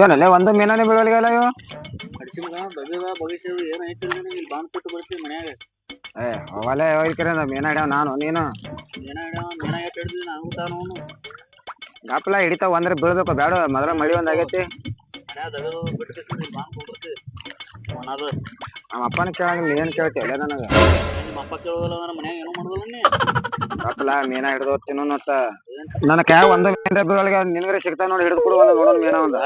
ಏನಲ್ಲೇ ಒಂದು ಮೀನಾನೆ ಬೀಳಲಿಲ್ಲ ಇವು. ಅಡಿಸಿಮಗ ಬಗ್ಗದ ಬಗಸಿರು ಏನ್ ಐತಿ ಇಲ್ಲಿ ಬಾಂಡ್ ಕೊಟ್ಟು ಬರ್ತೀವಿ ಮನ್ಯಾಗ. ಏ ಅವಲೇ ಹೋಯ್ಕರ ಮೀನ ಹಿಡ್ಯಾವ ನಾನು ನೀನು. ಮೀನ ಎಟ್ ಹಿಡ್ದಿವಿ ನಾವು ತಾನು. ಗಾಪಲ ಹಿಡಿತಾವ ಅಂದ್ರೆ ಬೀಳ್ಬೇಕು ಬೇಡ ಮೊದಲ ಮಳಿ ಒಂದ್ ಆಗೈತಿ. ಮನ್ಯಾಗ ದಗದ ಬಿಟ್ಟು ಬಾಂಡ್ ಕೊಡ್ತೀವಿ ಒಣದು. ನಮ್ಮ ಅಪ್ಪನ ಕೇಳಂಗಿಲ್ಲ ಏನ್ ಕೇಳ್ತಿ ಅಲ್ಲೇ ನನಗ. ನಿಮ್ಮ ಅಪ್ಪ ಕೇಳೋದಿಲ್ಲ ಅಂದ್ರೆ ಮನ್ಯಾಗ ಏನೂ ಮಾಡೋದಿಲ್ಲ ನೀ. ಗಾಪಲ ಮೀನ ಹಿಡ್ದು ತಿನ್ನೋನತ್ತ ನನ್ನ ಕ್ಯಾವ ಒಂದು ಮೀನ ಬೀಳಲಿಲ್ಲ ನಿನಗರೆ ಸಿಗ್ತಾವ ನೋಡಿ ಹಿಡಿದು ಕೊಡು ಒಂದು ನೋಡೋಣ ಮೀನ ಒಂದು.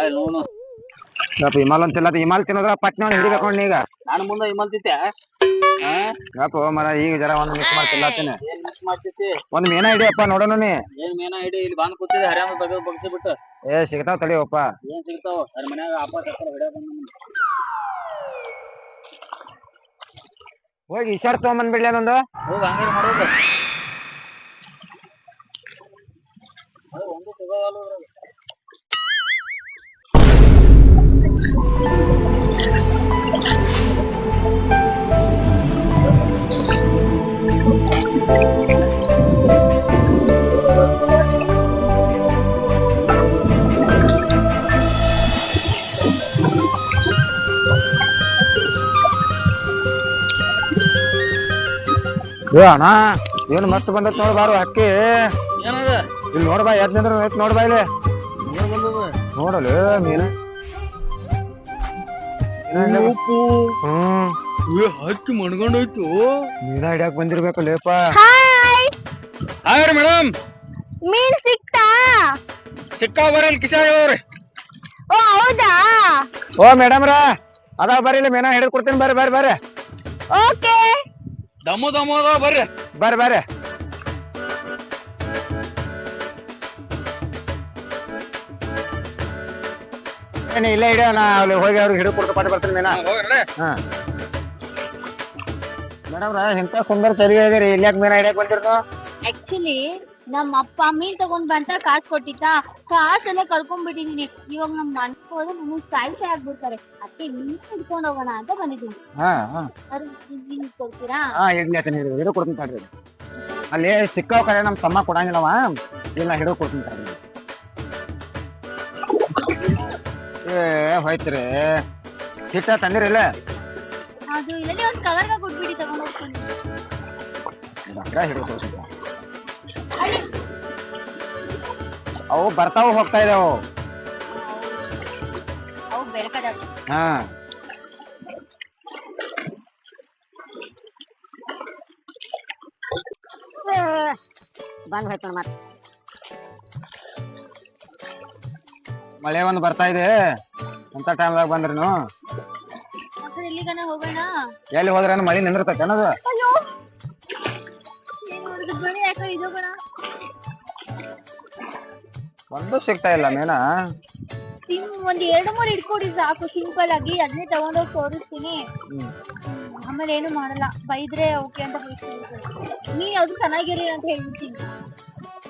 ನೋಡು ಹಿಮಾಲ್ ಅಂತಿಲ್ಲ ಹಿಮಾಲ್ ತಿನ್ನೋದ್ರ ಪಟ್ನ ಹಿಡಿಬೇಕು ನೋಡಿ ಈಗ. ನಾನು ಮುಂದೆ ಹಿಮಾಲ್ ತಿಂತೆ. ಗಪ್ಪ ಮರ ಈಗ ಜರ ಒಂದು ಮಿಕ್ಸ್ ಮಾಡ್ತಿಲ್ಲತ್ತೇನೆ. ಏನ್ ಮಿಕ್ಸ್ ಮಾಡ್ತಿತಿ? ಒಂದ್ ಮೀನ ಹಿಡಿಯಪ್ಪ ನೋಡೋಣ ನೀ. ಏನ್ ಮೀನ ಹಿಡಿ ಇಲ್ಲಿ ಬಾಂದ್ ಕೂತಿದೆ ಹರ್ಯಾಮ ತೆಗೆದು ಬಗ್ಸಿ ಬಿಟ್ಟು. ಏ ಸಿಗ್ತಾವ ತಡಿಯಪ್ಪ. ಏನ್ ಸಿಗ್ತಾವ ಅದ್ರ ಮನ್ಯಾಗ ಅಪ್ಪ ತಕ್ಕರ ಹಿಡಿಯ ಬಂದ. ಹೋಗಿ ಇಶಾರ್ ತಗೊಂಬಂದ್ಬಿಡ್ಲಿ ಅದೊಂದು. ಹೋಗಿ ಹಂಗಾರ ಮಾಡೋದು. ಒಂದು ಸಿಗೋವಲ್ಲ ಏ ಅಣ್ಣ ಏನು ಮಸ್ತ್ ಬಂದತ್ ನೋಡ್ ಬಾರು ಅಕ್ಕಿ. ಏನದ ಇಲ್ಲಿ ನೋಡ್ಬಾ ಎದ್ನಿಂದ್ರ ನೋಡ್ಬಾ ಇಲ್ಲಿ ಏನ್ ಬಂದದ ನೋಡಲ್ಲ ಮೀನ. ಹಕ್ಕಿ ಮಣ್ಕೊಂಡೋಯ್ತು. ಮೀನ ಹಿಡಿಯಾಕ ಬಂದಿರ್ಬೇಕು ಲೇಪ. Hi madam. ಮೀನ್ ಸಿಕ್ತಾ? ಸಿಕ್ಕಾ ಬರಲ್ ಕಿಶಾನ್ ಅವ್ರಿ. ಓ ಹೌದಾ? ಓ ಮೇಡಮ್ ರ ಅದಾವ ಬರ್ರಿ ಇಲ್ಲಿ ಮೀನ ಹಿಡಿದು ಕೊಡ್ತೀನಿ ಬರ್ರಿ ಬರ್ರಿ ಬರ್ರಿ. ಓಕೆ. ದಮ್ಮು ದಮ್ಮು ಅದಾವ ಬರ್ರಿ ಬರ್ರಿ ಬರ್ರಿ. ಏನಿ ಇಲ್ಲೇ ಹಿಡಿಯ ನಾ ಅಲ್ಲಿ ಹೋಗಿ ಅವ್ರಿಗೆ ಹಿಡಿದು ಕೊಡ್ತಾ ಪಾಠ ಬರ್ತೀನಿ ಮೀನ. ಹಾ ಮೇಡಮ್ ರ ಇಂತ ಸುಂದರ ಚರಿಗ ಇದೀರಿ ಇಲ್ಲಿ ಯಾಕೆ ಮೀನ ಹಿಡಿಯಕ್ ಬಂದಿರ್ನು? ಆಕ್ಚುಲಿ ನಮ್ಮ ಅಪ್ಪ ಮೀನ್ ತಗೊಂಡ್ ಬಂತ ಕಾಸ್ ಕೊಟ್ಟಿದ್ದ. ಕಾಸೆಲ್ಲ ಕಳ್ಕೊಂಡ್ಬಿಟ್ಟಿದೀನಿ. ಇವಾಗ ನಮ್ ಮನ್ಕೋದ್ರೆ ನಮಗ್ ಸಾಯ್ಸೆ ಆಗ್ಬಿಡ್ತಾರೆ. ಅದಕ್ಕೆ ನೀನ್ ಹಿಡ್ಕೊಂಡ್ ಹೋಗೋಣ ಅಂತ ಬಂದಿದ್ದೀನಿ. ಹಾ ಹಾ ನೀನ್ ಕೊಡ್ತೀರಾ? ಹಾ ಇಡ್ಲಿ ಆತನ ಹಿಡಿದು ಕೊಡ್ತೀನಿ ತಡ್ರಿ. ಅಲ್ಲಿ ಸಿಕ್ಕಾವ್ ಕಡೆ ನಮ್ ತಮ್ಮ ಕೊಡಂಗಿಲ್ಲವ ಇಲ್ಲ ಹಿಡಿದು ಕೊಡ್ತೀನಿ ತಡ್ರಿ. ಏ ಹೋಯ್ತ್ರಿ ಹಿಟ್ಟ ತಂದಿರಿಲ್ಲ? ಅದು ಇಲ್ಲೇ ಒಂದ್ ಕವರ್ಗ ಕೊಟ್ಬಿಡಿ ತಗೊಂಡ್ ಹೋಗ್ತೀನಿ. ಹಿಡಿದು ಕೊಡ್ತೀನಿ. ಅಲ್ಲಿ ಅವು ಬರ್ತಾವ ಹೋಗ್ತಾ ಇದಾವು. ಅವು ಬೆಳಕದ. ಹಾ ಬಂದ್ ಹೋಯ್ತು ಮತ್ತೆ. ಮಳೆ ಒಂದು ಬರ್ತಾ ಇದೆ ಅಂತ ಟೈಮ್ದಾಗ ಬಂದ್ರಿನು. ಎಲ್ಲಿಗನ ಹೋಗೋಣ? ಎಲ್ಲಿ ಹೋದ್ರೇನು ಮಳಿ ನಿಂದಿರ್ತೈತೆ ಅನ್ನೋದು. ಅಯ್ಯೋ ಏನ್ ನೋಡಿದ ಬರೀ ಯಾಕೆ ಇದೋಗೋಣ. ಒಂದು ಸಿಗ್ತಾ ಇಲ್ಲ ಮೀನ. ಒಂದ್ 2-3 ಇಟ್ಕೊಡಿ ಸಾಕು ಸಿಂಪಲ್ ಆಗಿ. ಅದನ್ನೇ ತಗೊಂಡೋಗಿ ತೋರಿಸ್ತೀನಿ. ಆಮೇಲೆ ಏನು ಮಾಡಲ್ಲ. ಬೈದ್ರೆ ಓಕೆ ಅಂತ ಬೈಸ್ಕೊಳ್ತೀನಿ. ನೀ ಯಾವ್ದು ಚೆನ್ನಾಗಿರ್ಲಿ ಅಂತ ಹೇಳ್ಬಿಡ್ತೀನಿ.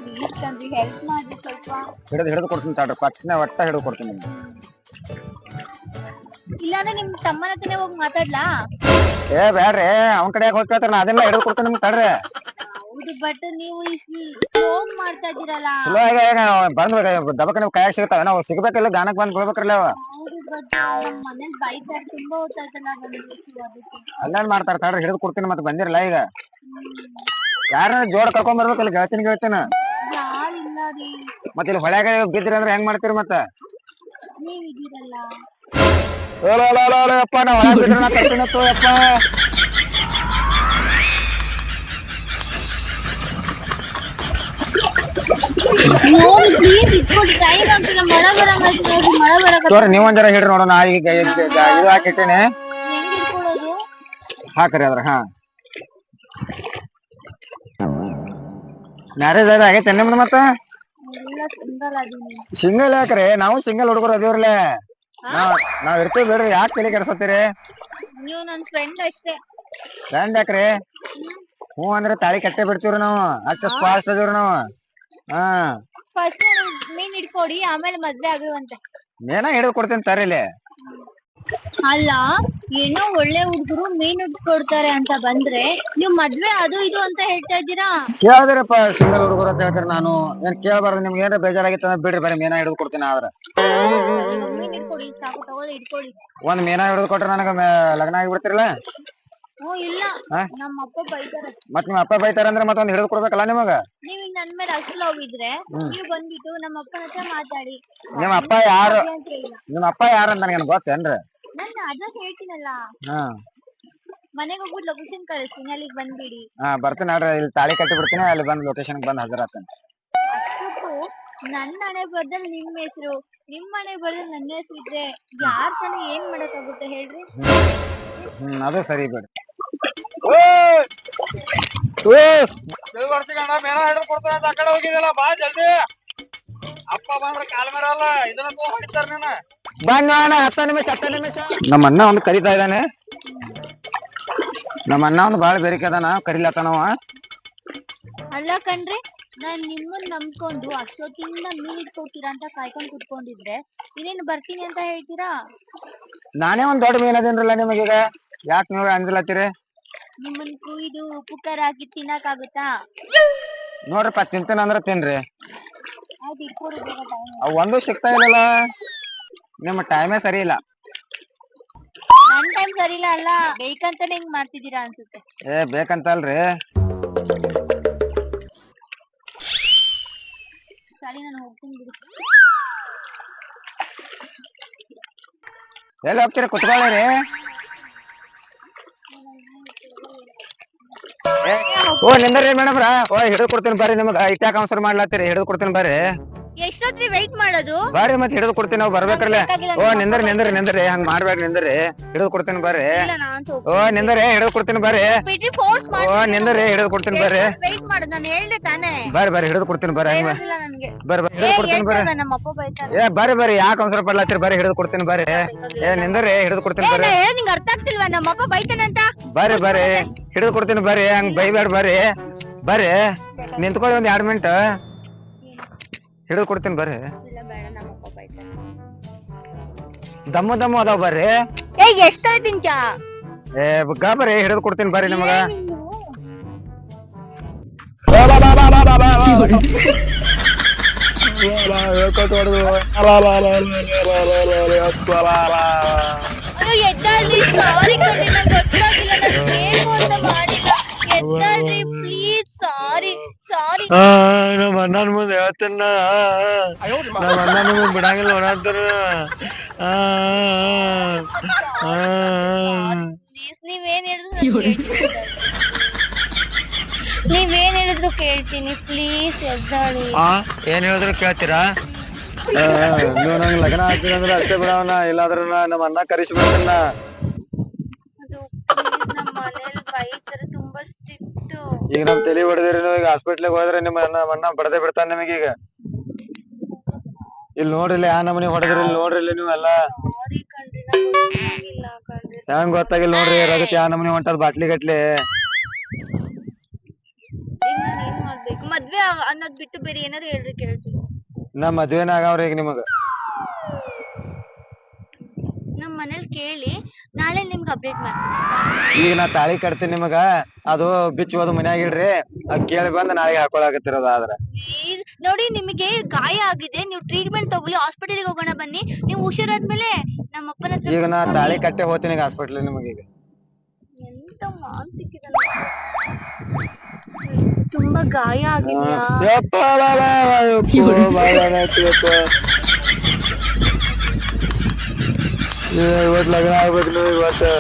ಪ್ಲೀಸ್ ಕಂಡ್ರಿ ಹೆಲ್ಪ್ ಮಾಡ್ರಿ ಸ್ವಲ್ಪ. ಹಿಡಿದು ಕೊಡ್ತೀನಿ ತಡ್ರಿ ಪಟ್ನೆ ಒಟ್ಟ ಹಿಡಿದು ಕೊಡ್ತೀನಿ ನಿಮ್ಗೆ. ಇಲ್ಲಾಂದ್ರೆ ನಿಮ್ ತಮ್ಮನ ಹತ್ರನೇ ಹೋಗಿ ಮಾತಾಡ್ಲಾ? ಏ ಬ್ಯಾಡ್ರಿ ಅವನ್ ಕಡೆ ಹೋಗಿ ಕೇಳ್ತಾರ ನಾ ಅದೆಲ್ಲ ಹಿಡಿದು ಕೊಡ್ತೀನಿ ನಿಮ್ಗೆ ತಡ್ರಿ. ಹೌದು ಬಟ್ ನೀವು ಹೋಗ್ ಮಾಡ್ತಾ ಇದೀರಲ್ಲ. ಚಲೋ ಬಂದ್ ದಬಕ ನೀವು ಕೈಯಾಗ ಸಿಗ್ತಾವ ನಾವು ಸಿಗ್ಬೇಕಿಲ್ಲ ಗಾನಕ್ ಬಂದ್ ಬೀಳ್ಬೇಕ್ರಲ್ಲ ಅವ. ಹೌದು ಬಟ್ ನಮ್ ಮನೇಲಿ ಬೈತಾರೆ ತುಂಬಾ ಹೊತ್ತಾಯ್ತಲ್ಲ ಅದಕ್ಕೆ. ಅಲ್ಲೇನ್ ಮಾಡ್ತಾರ ತಡ್ರಿ ಹಿಡಿದು ಕೊಡ್ತೀನಿ ಮತ್ತೆ ಬಂದಿರಲ್ಲ ಈಗ. ಯಾರನ್ನ ಜೋಡ್ ಕರ್ಕೊಂಡ್ ಬರ್ಬೇಕಲ್ಲ ಗೆಳತಿನ. ಯಾರಿಲ್ಲ ರೀ. ಮತ್ತೆ ಇಲ್ಲಿ ಹೊಳ್ಯಾಗ ಬಿದ್ರಿ ಅಂದ್ರೆ ಹೆಂಗ್ ಮಾಡ್ತೀರಿ ಮತ್ತೆ? ನೀವ್ ಇದೀರಲ್ಲ. ಯಪ್ಪ ನಾ ಹೊಳ್ಯಾಗ ಬಿದ್ರೆ ನಾ ತರ್ತೀನಿ ಯಪ್ಪ. ನೀವೊಂದ್ ಜರ ಹಿಡ್ರಿ ನೋಡೋಣ. ಈಗ ಇದು ಹಾಕಿಟ್ಟೇನೆ ಹಾಕ್ರಿ ಅದ್ರ. ಹಾ ಮ್ಯಾರೇಜ್ ಆಗೈತೆ ನಿಮ್ದು ಮತ್ತ? ಸಿಂಗಲ್ ಯಾಕ್ರಿ? ನಾವು ಸಿಂಗಲ್ ಹುಡುಗರು ಅದೇವ್ರಲ್ಲ. ನಾವ್ ಇರ್ತೀವಿ ಬಿಡ್ರಿ ಯಾಕೆ ತಲೆ ಕೆಡ್ಸತ್ತೀರಿ? ನೀವು ನನ್ ಫ್ರೆಂಡ್ ಅಷ್ಟೇ. ಫ್ರೆಂಡ್ ಯಾಕ್ರಿ? ಹ್ಞೂ ಅಂದ್ರೆ ತಾಳಿ ಕಟ್ಟೆ ಬಿಡ್ತೀವ್ರಿ ನಾವು. ಅಷ್ಟು ಫಾಸ್ಟ್ ಅದೇವ್ರಿ ನಾವು. ಹಾ ಫಸ್ಟ್ ಮೀನ್ ಹಿಡ್ಕೊಡಿ ಆಮೇಲೆ ಮದ್ವೆ ಆಗುವಂತೆ. ಮೀನ ಹಿಡಿದು ಕೊಡ್ತೀನಿ ತರಿಲಿ. ಅಲ್ಲ ಏನೋ ಒಳ್ಳೆ ಹುಡುಗರು ಮೀನ್ ಕೊಡ್ತಾರೆ ಅಂತ ಬಂದ್ರೆ ನೀವ್ ಮದ್ವೆ ಅದು ಇದು ಅಂತ ಹೇಳ್ತಾ ಇದ್ದೀರಾ. ಕೇಳಿದ್ರಪ್ಪ ಸಿಂಗಲ್ ಹುಡುಗರು ಅಂತ ಹೇಳ್ತಾರೆ. ನಾನು ಏನ್ ಕೇಳಬಾರ್ದು ನಿಮ್ಗೆ ಏನಾರ ಬೇಜಾರಾಗಿತ್ತ ಬಿಡ್ರಿ, ಬರೀ ಮೀನಾ ಹಿಡಿದು ಕೊಡ್ತೀನಿ. ಆದ್ರ ಇವಾಗ ಮೀನ್ ಇಟ್ಕೊಡಿ ಸಾಕು, ತಗೊಳ್ಳಿ ಇಟ್ಕೊಡಿ. ಒಂದ್ ಮೀನಾ ಹಿಡಿದು ಕೊಟ್ರೆ ನನಗ ಲಗ್ನ ಆಗಿಬಿಡ್ತಿರಲ್ಲ. ಇಲ್ಲ ನಮ್ಮ ಅಪ್ಪ ಬೈತಾರೆ. ಮತ್ ನಿಮ್ಮ ಅಪ್ಪ ಬೈತಾರಂದ್ರೆ ಮತ್ತೊಂದ್ ಹಿಡಿದು ಕೊಡ್ಬೇಕಲ್ಲ ನಿಮಗ. ನೀವ್ ಈಗ ನನ್ ಮೇಲೆ ಅಷ್ಟು ಲವ್ ಇದ್ರೆ ನೀವ್ ಬಂದ್ಬಿಟ್ಟು ನಮ್ಮ ಅಪ್ಪನ ಹತ್ರ ಮಾತಾಡಿ. ನಿಮ್ಮ ಅಪ್ಪ ಯಾರು ಅಂತ ಇಲ್ಲ, ನಿಮ್ಮ ಅಪ್ಪ ಯಾರು ಅಂತ ನನಗೇನ್ ಗೊತ್ತೇನ್ರಿ? ನಾನು ಅಡ್ರೆಸ್ ಹೇಳ್ತೀನಲ್ಲ, ಹಾ ಮನೆಗೆ ಹೋಗ್ಬಿಟ್ಟು ಲೊಕೇಶನ್ ಕಳಿಸ್ತೀನಿ, ಅಲ್ಲಿಗೆ ಬಂದ್ಬಿಡಿ. ಬರ್ತೀನಿ ನೋಡ್ರಿ. ಇಲ್ಲಿ ತಾಳಿ ಕಟ್ಟಿ ಬಿಡ್ತೀನಿ, ಅಲ್ಲಿ ಬಂದ್ ಲೊಕೇಶನ್ ಬಂದ್ ಹಾಜರಾಗ್ತೇನೆ. ಅಷ್ಟಕ್ಕೂ ನನ್ನ ಹಣೆ ಬರ್ದಲ್ಲಿ ನಿಮ್ ಹೆಸರು, ನಿಮ್ ಹಣೆ ಬರ್ದಲ್ಲಿ ನನ್ನ ಹೆಸರು ಇದ್ರೆ ಯಾರ್ ತಾನೇ ಏನ್ ಮಾಡಕ್ಕಾಗುತ್ತೆ ಹೇಳ್ರಿ. ಅದು ಸರಿ ಬಿಡ್ರಿ. ಮೇನ ಹಿಡಿದು ಕೊಡ್ತಾರ ಅಂತ ಆ ಕಡೆ ಹೋಗಿದಲ್ಲ, ಬಾ ಜಲ್ದಿ. ಅಪ್ಪ ಬಂದ್ರ ಕಾಲ್ ಮೇರಲ್ಲ, ಇದನ್ನ ತಗೋ ಹೊಡಿತಾರ ನೀನ. ಬಣ್ಣ 10 ನಿಮಿಷ. ನಮ್ಮ ಅಣ್ಣ ಒಂದು ಕರಿತಾ ಇದ್ದಾನೆ. ನಮ್ಮ ಅಣ್ಣ ಒಂದು ಬಾಳ ಬೇರಿಕೆ ಅದಾನ, ಕರಿಲತ್ತಾನವ. ಅಲ್ಲ ಕಣ್ರಿ, ನಾನ್ ನಿಮ್ಮನ್ನ ನಂಬ್ಕೊಂಡು ಅಷ್ಟೊತ್ತಿಂದ ಮೀನ್ ಇಟ್ಕೊಡ್ತೀರಾ ಅಂತ ಕಾಯ್ಕೊಂಡ್ ಕುತ್ಕೊಂಡಿದ್ರೆ ಇನ್ನೇನು ಬರ್ತೀನಿ ಅಂತ ಹೇಳ್ತೀರಾ? ನಾನೇ ಒಂದ್ ದೊಡ್ಡ ಮೀನ್ ಅದೇನ್ರಲ್ಲ ನಿಮಗೀಗ, ಯಾಕೆ ನೀವು ಅಂದಿಲ್ಲತ್ತೀರಿ? ನಿಮ್ಮನ್ ಕುಯ್ದು ಉಪ್ಪು ಖಾರ ಹಾಕಿ ತಿನ್ನಕ್ ಆಗುತ್ತಾ? ನೋಡ್ರಪ್ಪ, ತಿಂತೇನ ಅಂದ್ರ ತಿನ್ರಿ. ಆಯ್ತು ಇಟ್ಕೊಡಿ ಬೇಗ ಟೈಮ್. ಅವ್ ಒಂದು ಸಿಗ್ತಾ ಇಲ್ಲಲ್ಲ, ನಿಮ್ಮ ಟೈಮೇ ಸರಿ ಇಲ್ಲ. ನನ್ ಟೈಮ್ ಸರಿ ಇಲ್ಲ ಅಲ್ಲ, ಬೇಕಂತಾನೆ ಹಿಂಗ್ ಮಾಡ್ತಿದ್ದೀರಾ ಅನ್ಸುತ್ತೆ. ಬೇಕಂತಲ್ರಿ. ಸರಿ, ನಾನು ಹೋಗ್ತೀನಿ ಬಿಡಿ. ಎಲ್ಲಿ ಹೋಗ್ತೀರ? ಕುತ್ಕೊಳ್ಳಿ. ಓ ನಿಂದ್ರಿ ಮೇಡಮ್ರ, ಹಿಡಿದು ಕೊಡ್ತೀನಿ ಬರ್ರಿ. ನಿಮಗ ಇಟ್ಯಾಕ ಅವಸರ ಮಾಡ್ಲಾತ್ತೀರಿ? ಹಿಡಿದು ಕೊಡ್ತೀನಿ ಬರ್ರಿ. ಎಷ್ಟೊತ್ರಿ ವೆಯ್ಟ್ ಮಾಡೋದು? ಬರ್ರಿ, ಮತ್ತೆ ಹಿಡಿದು ಕೊಡ್ತೀನಿ. ನಾವು ಬರ್ಬೇಕ್ರಲ್ಲ. ನಿಂದ್ರಿ ಹಂಗ ಮಾಡ್ಬೇಡ್ರಿ. ನಿಂದ್ರಿ, ಹಿಡಿದು ಕೊಡ್ತೀನಿ ಬರ್ರಿ. ನಿಂದ್ರಿ, ಹಿಡಿದು ಕೊಡ್ತೀನಿ ಬರ್ರಿ. ನಿಂದ್ರಿ, ಹಿಡಿದು ಕೊಡ್ತೀನಿ ಬರ್ರಿ. ವೆಯ್ಟ್ ಮಾಡೋದು, ನಾನು ಹೇಳ್ದೆ ತಾನೇ. ಬರ್ರಿ ಹಿಡಿದು ಕೊಡ್ತೀನಿ ಬರ್ರಿ. ಹಂಗ ಬರ್ರಿ, ಹಿಡಿದು ಕೊಡ್ತೀನಿ ಬರ್ರಿ. ನಮ್ಮಪ್ಪ ಬೈತಾರೆ. ಬರ್ರಿ ಯಾಕೆ ಅವಸರ ಪಡ್ಲಾತ್ತೀರಿ? ಬರ್ರಿ, ಹಿಡಿದು ಕೊಡ್ತೀನಿ ಬರ್ರಿ. ನಿಂದ್ರಿ, ಹಿಡಿದು ಕೊಡ್ತೀನಿ ಬರ್ರಿ. ನಿಂಗೆ ಅರ್ಥ ಆಗ್ತಿಲ್ವಾ? ನಮ್ಮಪ್ಪ ಬೈತಾನಂತ. ಬರ್ರಿ ಹಿಡಿದು ಕೊಡ್ತೀನಿ ಬರ್ರಿ. ಹಂಗ ಬೈಬೇಡ ಬರ್ರಿ. ಬರ್ರಿ ನಿಂತ್ಕೊಳ್ಳಿ ಒಂದ್ 2 ಮಿನಿಟ್. ಹಿಡಿದು ಕೊಡ್ತೀನಿ ಬರ್ರಿ. ದಮ್ಮು ಅದಾವ ಬರ್ರಿ. ಎಷ್ಟ ತಿಂತ್ಯಾ? ಬರ್ರಿ, ಹಿಡಿದು ಕೊಡ್ತೀನಿ ಬರ್ರಿ ನಿಮಗ. ಸಾರಿ ಕಣ್ರಿ, ನಂಗೆ ಗೊತ್ತಾಗಿಲ್ಲ, ನಾನು ಬೇಕು ಅಂತ ಮಾಡಿಲ್ಲ. ಎದ್ದಾಳ್ರಿ ಪ್ಲೀಸ್. ಸಾರಿ. ನಮ್ಮ ಅಣ್ಣನ ಮುಂದೆ ಹೇಳ್ತೇನ, ನಮ್ಮ ಅಣ್ಣನ ಮುಂದೆ ಬಿಡಂಗಿಲ್ಲ. ನೋಡತ್ತಾರ ಪ್ಲೀಸ್, ನೀವೇನ್ ಹೇಳಿದ್ರು ಕೇಳ್ತೀನಿ. ಪ್ಲೀಸ್ ಎದ್ದಾಳಿ. ಏನ್ ಹೇಳಿದ್ರು ಕೇಳ್ತೀರಾ? ನೀವು ನಂಗೆ ಲಗ್ನ ಆಗ್ತೀನಿ ಅಂದ್ರೆ ಅಷ್ಟೇ ಬಿಡವನ, ಇಲ್ಲಾದ್ರ ನಮ್ಮ ಅಣ್ಣ ಕರಿಸ್ಬಿಡ್ತೇನ. ನಮ್ಮ ಮನೇಲಿ ಬೈತಾರೆ, ತುಂಬಾ ಸ್ಟ್ರಿಕ್ಟ್. ಈಗ ನಮ್ ತಲೆ ಹೊಡೆದಿರಿ ನೀವು. ಈಗ ಹಾಸ್ಪಿಟ್ಲಿಗೆ ಹೋದ್ರೆ ನಿಮ್ಮ ಅಣ್ಣ ಬಡದೇ ಬಿಡ್ತಾನೆ ನಿಮಗೀಗ. ಇಲ್ಲಿ ನೋಡ್ರಿ, ಆ ನಮನಿ ಹೊಡೆದ್ರಿ. ಇಲ್ಲಿ ನೋಡ್ರಿ ನೀವೆಲ್ಲ. ಹೆಂಗ್ ಗೊತ್ತಾಗಿಲ್ಲ ನೋಡ್ರಿ, ಅದಕ್ಕೆ ಆ ನಮನಿ ಹೊಂಟದ್ ಬಾಟ್ಲಿ ಗಟ್ಲಿ. ಮದ್ವೆ ಅನ್ನೋದ್ ಬಿಟ್ಟು ಬೇರೆ ಏನಾರು ಹೇಳ್ರಿ ಕೇಳ್ತೀನಿ. ನಮ್ ಮದ್ವೆನ ಆಗವ್ರಿ ಈಗ ನಿಮಗ. ನಮ್ ಮನೇಲಿ ಕೇಳಿ ನಾಳೆ ನಿಮ್ಗೆ ಅಪ್ಡೇಟ್ ಮಾಡ್ತೀನಿ. ಈಗ ನಾ ತಾಳಿ ಕಟ್ತೀನಿ ನಿಮಗ, ಅದು ಬಿಚ್ಚೋದು ಮನ್ಯಾಗ ಇಡ್ರಿ. ಅದ್ ಕೇಳಿ ಬಂದ್ ನಾಳೆಗೆ ಹಾಕೊಳಕತ್ತಿರೋದು. ಆದ್ರ ನೋಡಿ, ನಿಮಗೆ ಗಾಯ ಆಗಿದೆ, ನೀವು ಟ್ರೀಟ್ಮೆಂಟ್ ತಗೊಳ್ಳಿ, ಹಾಸ್ಪಿಟಲ್ಗೆ ಹೋಗೋಣ ಬನ್ನಿ. ನೀವು ಹುಷಾರಾದ್ಮೇಲೆ ನಮ್ಮ ಅಪ್ಪನ ಹತ್ರ. ಈಗ ನಾ ತಾಳಿ ಕಟ್ಟೆ ಹೋಗ್ತೀನಿ ಈಗ ಹಾಸ್ಪಿಟ್ಲ್ ನಿಮಗೆ. ಈಗ ಎಂತ ಮಾನಸಿಕ, ತುಂಬಾ ಗಾಯ ಆಗಿದ್ಯಾ? ಇವತ್ತು ಲಗ್ನ ಆಗ್ಬೇಕು ನೀವು. ಇವತ್ತು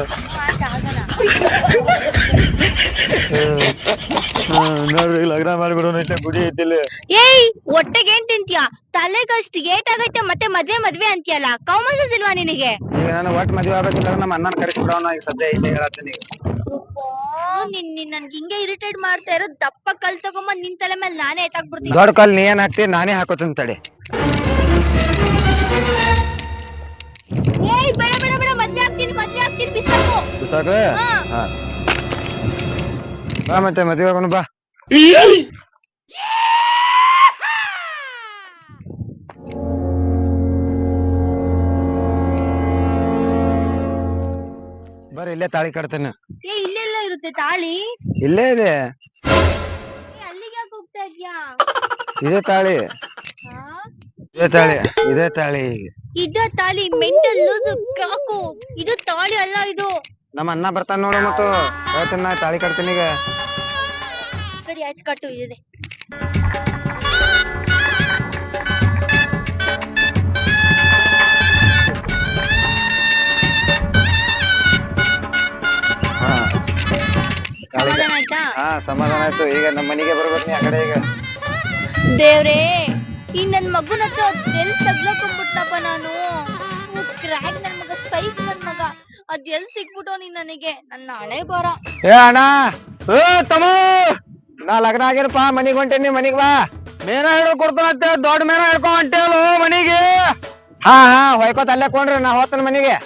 ನೋಡ್ರಿ, ಲಗ್ನ ಮಾಡಿಬಿಡೋಣ. ಗುಡಿ ಐತಿಲ್ಲ. ಏಯ್, ಹೊಟ್ಟೆಗೆ ಏನ್ ತಿಂತ್ಯಾ? ತಲೆಗಷ್ಟು ಏಟ್ ಆಗೈತೆ, ಮತ್ತೆ ಮದ್ವೆ ಅಂತೀಯಲ್ಲ, ಕಾಮನ್ಸ್ ಇಲ್ವಾ ನಿನಗೆ? ಈಗ ನಾನು ಒಟ್ಟು ಮದ್ವೆ ಆಗ್ಬೇಕಂದ್ರೆ ನಮ್ಮ ಅಣ್ಣನ ಕರೆಸ್ಬಿಡೋಣ. ಈಗ ಸದ್ಯ ಐತೆ ಹೇಳತ್ತೀನಿ. ನನ್ಗೆ ಹಿಂಗೆ ಇರಿಟೇಟ್ ಮಾಡ್ತಾ ಇರೋ. ದಪ್ಪ ಕಲ್ ತಗೊಂಬ ನಿನ್ ತಲೆ ಮೇಲೆ ನಾನೇ ಎತ್ತಾಕ್ಬಿಡ್ತೀನಿ. ದೊಡ್ಡ ಕಲ್ ನೀ ಏನ್ ಹಾಕ್ತಿ, ನಾನೇ ಹಾಕೋತೀನಿ ತಡಿ. ಏಯ್, ಬೇಡ ಮದ್ವೆ ಆಗ್ತೀನಿ ಬಿಸಾಕು. ಬಾ ಮತ್ತೆ ಮದ್ವೆ ಆಗೋಣ ಬಾ. ಬರ್ರಿ ಇಲ್ಲೇ ತಾಳಿ ಕಟ್ತೇನೆ. ಏ ಇಲ್ಲೆಲ್ಲ ಇರುತ್ತೆ ತಾಳಿ? ಇಲ್ಲೇ ಇದೆ. ಏ ಅಲ್ಲಿಗೆ ಯಾಕೆ ಹೋಗ್ತಾ ಇದ್ಯಾ? ಇದೇ ತಾಳಿ. ಹಾ? ಇದೇ ತಾಳಿ. ಇದ ತಾಳಿ ಮೆಂಟಲ್ ಲೂಸು ಕ್ರಾಕು. ಇದು ತಾಳಿ ಅಲ್ಲ ಇದು. ನಮ್ಮ ಅಣ್ಣ ಬರ್ತಾನ ನೋಡು ಮತ್ತು ಹೇಳ್ತೀನಿ ನಾ ತಾಳಿ ಕಟ್ತೀನಿ ಈಗ. ಸರಿ ಆಯ್ತು ಕಟ್ಟು ಇದೆ. ಸಮಾಧಾನ ಆಯ್ತಾ? ಹಾ ಸಮಾಧಾನ ಆಯ್ತು. ಈಗ ನಮ್ಮ ಮನೆಗೆ ಬರ್ಬೇಕು ನೀ ಆ ಕಡೆ ಈಗ. ದೇವ್ರೇ ಈ ನನ್ ಮಗುನ ಹತ್ರ ಎಲ್ ತಗ್ಲಕೊಂಡ್ಬಿಟ್ನಪ್ಪ ನಾನು. ಕ್ರ್ಯಾಕ್ ನನ್ ಮಗ, ಸೈಕ್ ನನ್ ಮಗ, ಅದ್ ಎಲ್ ಸಿಕ್ಬಿಟ್ಟೋ ನೀನ್ ನನಗೆ. ನನ್ನ ಹಣೆ ಬರ. ಏ ಅಣ್ಣ, ಏ ತಮ್ಮ, ನಾ ಲಗ್ನ ಆಗಿರಪ್ಪ, ಮನಿಗ್ ಹೊಂಟೇನಿ, ಮನಿಗ್ ಬಾ. ಮೇನ ಹಿಡಿದು ಕೊಡ್ತಾನಂತೆ, ದೊಡ್ಡ ಮೇನ ಹಿಡ್ಕೊಂಡ್ ಹೊಂಟೇಳು ಮನಿಗೆ. ಹಾ ಹೊಯ್ಕೋತ ಅಲ್ಲೇ ಕೊಂಡ್ರಿ, ನಾ ಹೋಗ್ತೇನೆ ಮನಿಗೆ.